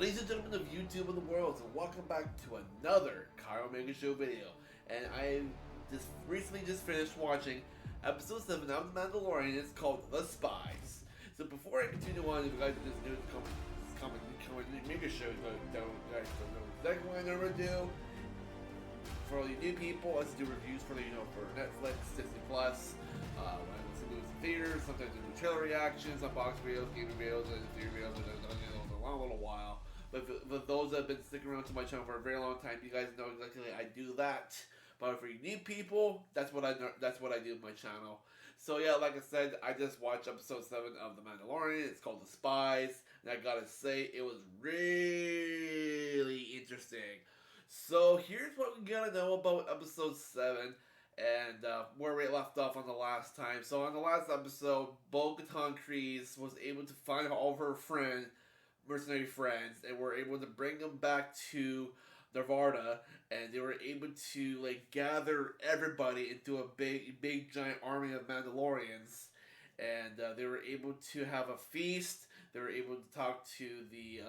Ladies and gentlemen of YouTube and the world, and welcome back to another Kyle Minger Show video. And I recently finished watching episode 7 of The Mandalorian. It's called The Spies. So before I continue on, if you guys are just new to the Minger Show, don't know exactly what I'm gonna do. For all you new people, I do reviews for for Netflix, Disney Plus. When I listen to movies in theaters, sometimes I do trailer reactions, unboxing videos, gaming videos, and theater videos, and a little while. But for those that have been sticking around to my channel for a very long time, you guys know exactly I do that. But for you new people, that's what I do with my channel. So yeah, like I said, I just watched episode 7 of The Mandalorian. It's called The Spies, and I gotta say, it was really interesting. So here's what we gotta know about episode 7 and where we left off on the last time. So on the last episode, Bo-Katan Kryze was able to find all of her mercenary friends, and were able to bring them back to Narvada, and they were able to gather everybody into a big giant army of Mandalorians, and they were able to have a feast. They were able to talk to the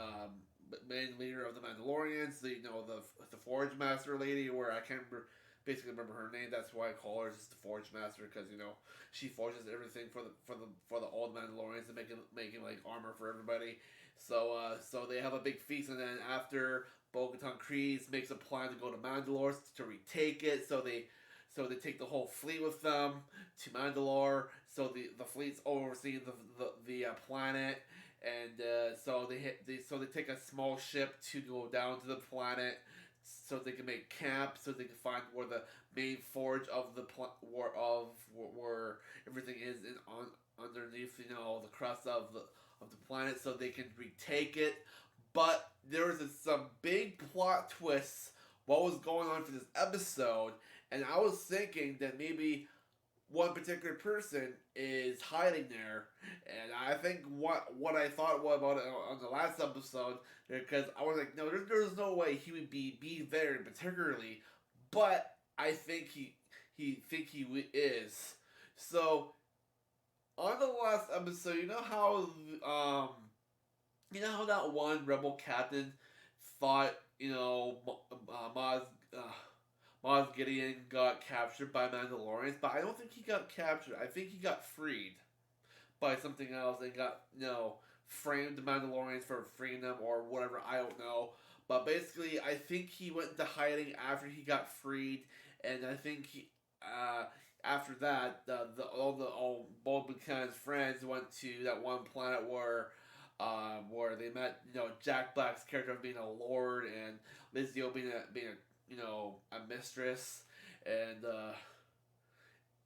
main leader of the Mandalorians, the Forge Master lady, where I can't remember her name. That's why I call her just the Forge Master, because she forges everything for the old Mandalorians and making like armor for everybody. So they have a big feast, and then after Bo-Katan Kryze makes a plan to go to Mandalore to retake it, so they take the whole fleet with them to Mandalore. So the fleet's overseeing the planet, and so they take a small ship to go down to the planet, so they can make camp, so they can find where the main forge of where everything is underneath the crust of the planet, so they can retake it. But there was some big plot twists what was going on for this episode, and I was thinking that maybe one particular person is hiding there, and I think what I thought about it on the last episode, because I was like, no, there's no way he would be there particularly, but I think he is. So on the last episode, you know how that one rebel captain thought Moff Moff Gideon got captured by Mandalorians, but I don't think he got captured. I think he got freed by something else and got framed the Mandalorians for freeing them or whatever. I don't know, but basically, I think he went into hiding after he got freed, and I think after that, all Bo-Katan's friends went to that one planet where they met Jack Black's character being a lord and Lizzie being a mistress, and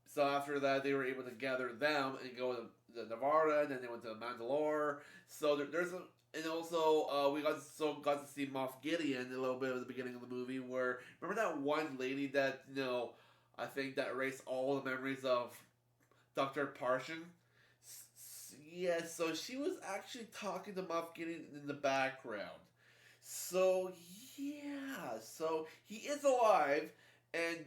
so after that they were able to gather them and go to the Narvada, and then they went to Mandalore. So there's a and also we got to see Moff Gideon a little bit at the beginning of the movie, where remember that one lady that I think that erased all the memories of Dr. Parshin. Yeah, so she was actually talking to Moff Gideon in the background. So yeah, so he is alive, and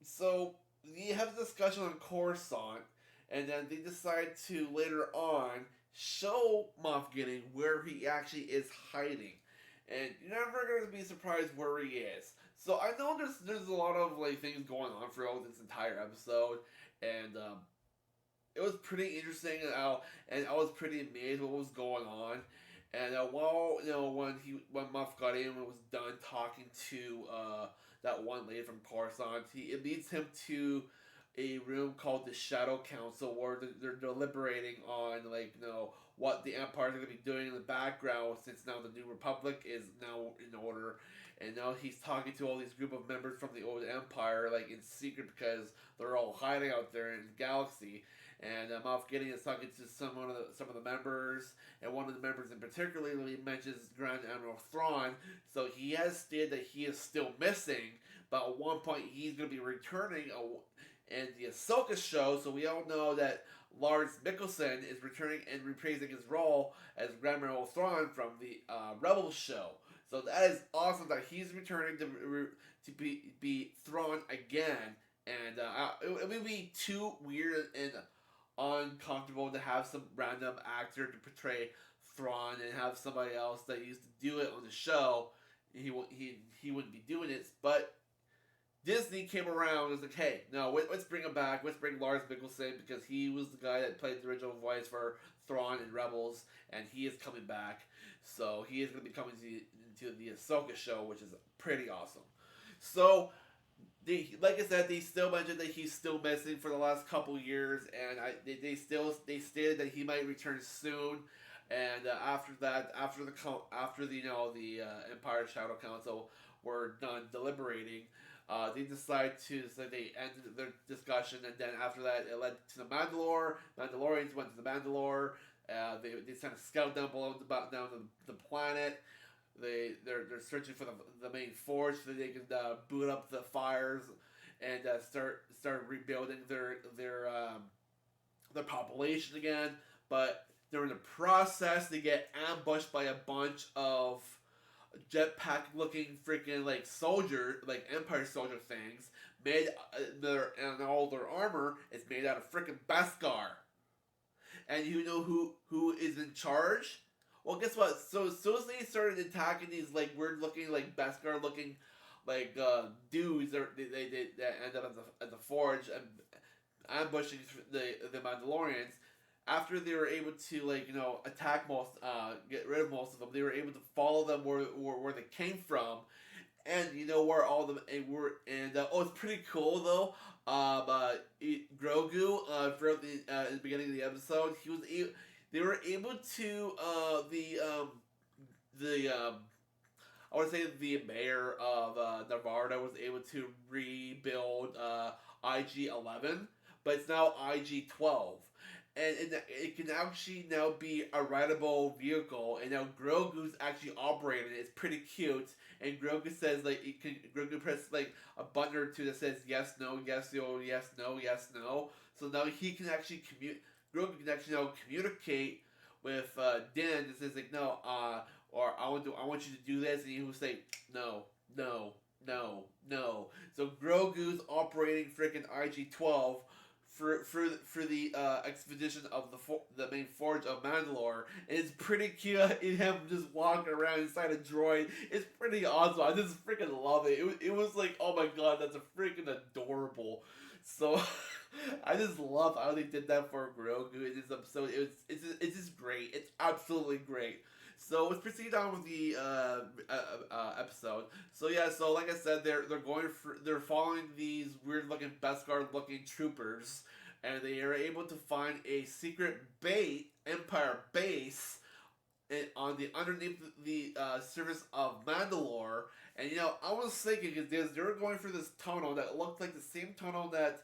so you have a discussion on Coruscant, and then they decide to later on show Moff Gideon where he actually is hiding, and you're never going to be surprised where he is. So I know there's a lot of things going on throughout this entire episode, and it was pretty interesting, and I was pretty amazed what was going on. And while when Moff Gideon was done talking to that one lady from Coruscant, it leads him to a room called the Shadow Council, where they're deliberating on what the Empire is going to be doing in the background, since now the New Republic is now in order, and now he's talking to all these group of members from the old Empire in secret, because they're all hiding out there in the galaxy. And Moff Gideon is talking to some of the members, and one of the members in particular mentions Grand Admiral Thrawn. So he has stated that he is still missing, but at one point he's going to be returning in the Ahsoka show. So we all know that Lars Mikkelsen is returning and reprising his role as Grand Admiral Thrawn from the Rebels show. So that is awesome that he's returning to be Thrawn again. And it would be too weird and uncomfortable to have some random actor to portray Thrawn and have somebody else that used to do it on the show. He wouldn't be doing it, but Disney came around and was like, hey, no, let's bring him back. Let's bring Lars Mikkelsen because he was the guy that played the original voice for Thrawn in Rebels, and he is coming back. So he is going to be coming to the Ahsoka show, which is pretty awesome. So, like I said, they still mentioned that he's still missing for the last couple years, and they stated that he might return soon. And after that, after the Empire Shadow Council were done deliberating, they decided to so they ended their discussion, and then after that, it led to the Mandalore. Mandalorians went to the Mandalore. They sent a scout down below down the planet. They're searching for the main forge so they can boot up the fires and start rebuilding their population again. But during the process, they get ambushed by a bunch of jetpack looking freaking like soldier, like Empire soldier things. Made and all their armor is made out of freaking Beskar. And you know who is in charge? Well, guess what? So as soon as they started attacking these like weird looking like Beskar looking like dudes, that end up at the forge and ambushing the Mandalorians. After they were able to attack get rid of most of them, they were able to follow them where they came from, and you know where all of them were. And it's pretty cool though. Grogu throughout in the beginning of the episode, they were able to I want to say the mayor of Narvada was able to rebuild IG-11, but it's now IG-12. And it can actually now be a rideable vehicle, and now Grogu's actually operating it. It's pretty cute, and Grogu says Grogu presses like a button or two that says yes, no, yes, no, yes, no, yes, no. So now he can actually Grogu can actually now communicate with Din and says like no, or I want you to do this, and he will say no, no, no, no. So Grogu's operating freaking IG-12 for the expedition of the main forge of Mandalore. And it's pretty cute in him just walking around inside a droid. It's pretty awesome. I just freaking love it. It was like, oh my god, that's a freaking adorable. So I just love how they did that for Grogu in this episode. It's just great. It's absolutely great. So let's proceed on with the episode. So yeah, so like I said, they're following these weird looking Beskar looking troopers, and they are able to find a secret Empire base on the underneath the surface of Mandalore. And I was thinking they were going through this tunnel that looked like the same tunnel that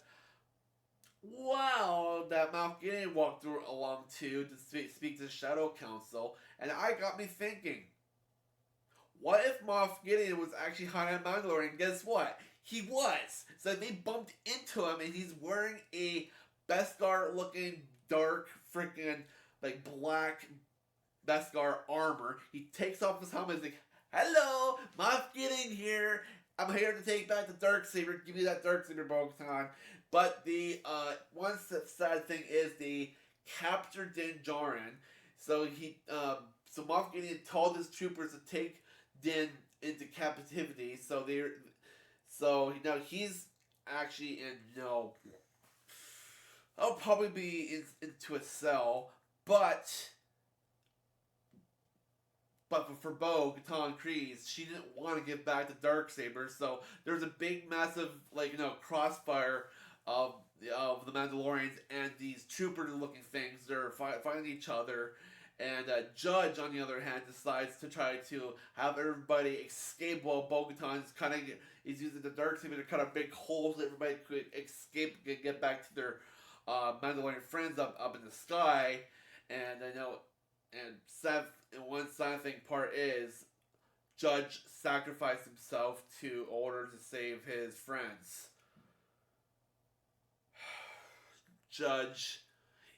Moff Giddin walked through along to speak to the Shadow Council, and I got me thinking, what if Moff Giddin was actually hiding in Mandalore, and guess what? He was! So they bumped into him, and he's wearing a Beskar-looking, dark, freaking, like, black Beskar armor. He takes off his helmet and he's like, hello, Moff Giddin here! I'm here to take back the Darksaber. Give me that Darksaber, Bo-Katan. But the one sad thing is they captured Din Djarin. So Moff Gideon told his troopers to take Din into captivity. So now he's actually I'll probably be into a cell, but for Bo-Katan Kryze, she didn't want to give back the Darksaber, so there's a big, massive, crossfire of the Mandalorians and these trooper-looking things. They're fighting each other, and Judge, on the other hand, decides to try to have everybody escape while Bo-Katan is using the Darksaber to cut a big hole so everybody could escape and get back to their Mandalorian friends up in the sky. And one sad thing part is Judge sacrificed himself in order to save his friends. Judge,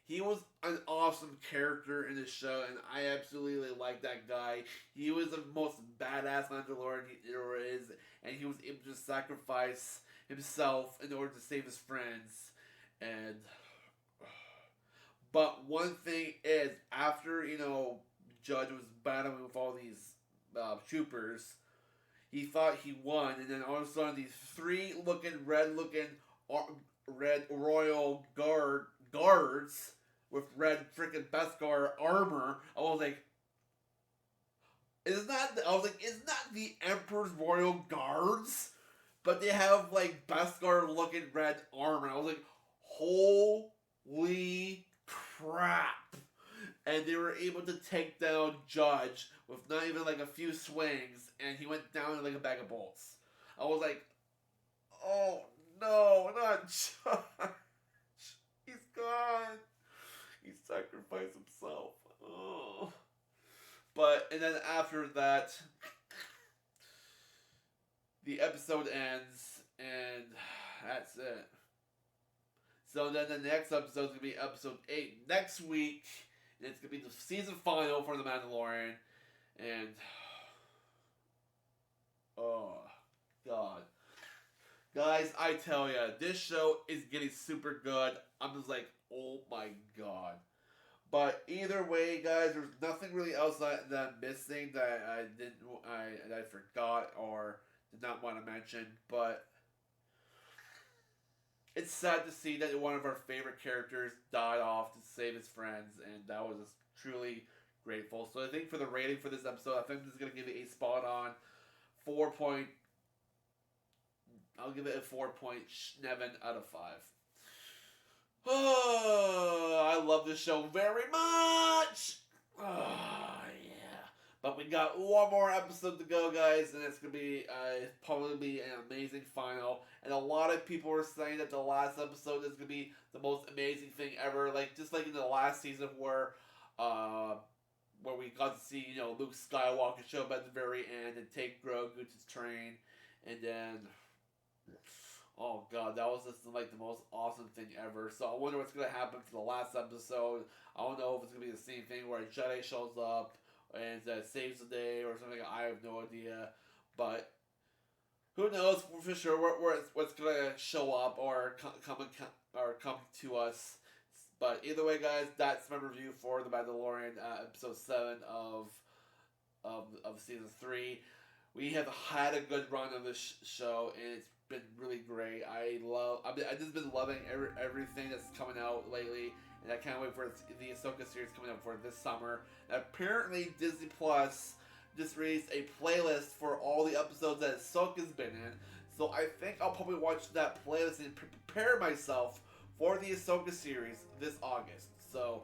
he was an awesome character in the show, and I absolutely like that guy. He was the most badass Mandalorian there is, and he was able to sacrifice himself in order to save his friends. But one thing is, after Judge was battling with all these troopers. He thought he won, and then all of a sudden these three red royal guards with red freaking Beskar armor. I was like, isn't that the Emperor's Royal Guards? But they have like Beskar looking red armor. I was like, holy crap! And they were able to take down Judge with not even like a few swings, and he went down like a bag of bolts. I was like, oh no, not Judge. He's gone. He sacrificed himself. Oh. And then after that, the episode ends, and that's it. So then the next episode is going to be episode 8 next week, and it's going to be the season final for The Mandalorian, and oh, God. Guys, I tell ya, this show is getting super good. I'm just like, oh my God. But either way, guys, there's nothing really else that I'm missing that I forgot or did not want to mention. But it's sad to see that one of our favorite characters died off to save his friends, and that was just truly grateful. So I think for the rating for this episode, I think this is going to give it a spot on 4. I'll give it a 4.7 out of 5. Oh, I love this show very much. Oh, yeah. But we got one more episode to go, guys, and it's going to be probably an amazing final. And a lot of people are saying that the last episode is going to be the most amazing thing ever. Like, just like in the last season where we got to see, Luke Skywalker show up at the very end and take Grogu to his train. And then, oh God, that was just like the most awesome thing ever. So I wonder what's going to happen to the last episode. I don't know if it's going to be the same thing where a Jedi shows up and saves the day or something. I have no idea. But who knows for sure what's going to show up or come to us. But either way, guys, that's my review for The Mandalorian, episode 7 of season 3. We have had a good run of this show, and it's been really great. I've just been loving everything that's coming out lately, and I can't wait for the Ahsoka series coming out for this summer. And apparently, Disney Plus just released a playlist for all the episodes that Ahsoka's been in. So I think I'll probably watch that playlist and prepare myself for the Ahsoka series this August. So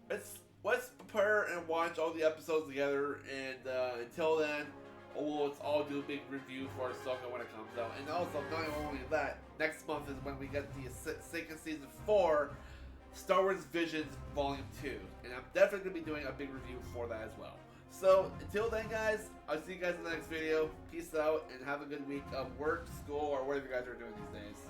let's prepare and watch all the episodes together. And until then, let's all do a big review for Ahsoka when it comes out. And also, not only that, next month is when we get the second season 4, Star Wars Visions Volume 2. And I'm definitely going to be doing a big review for that as well. So, until then, guys, I'll see you guys in the next video. Peace out, and have a good week of work, school, or whatever you guys are doing these days.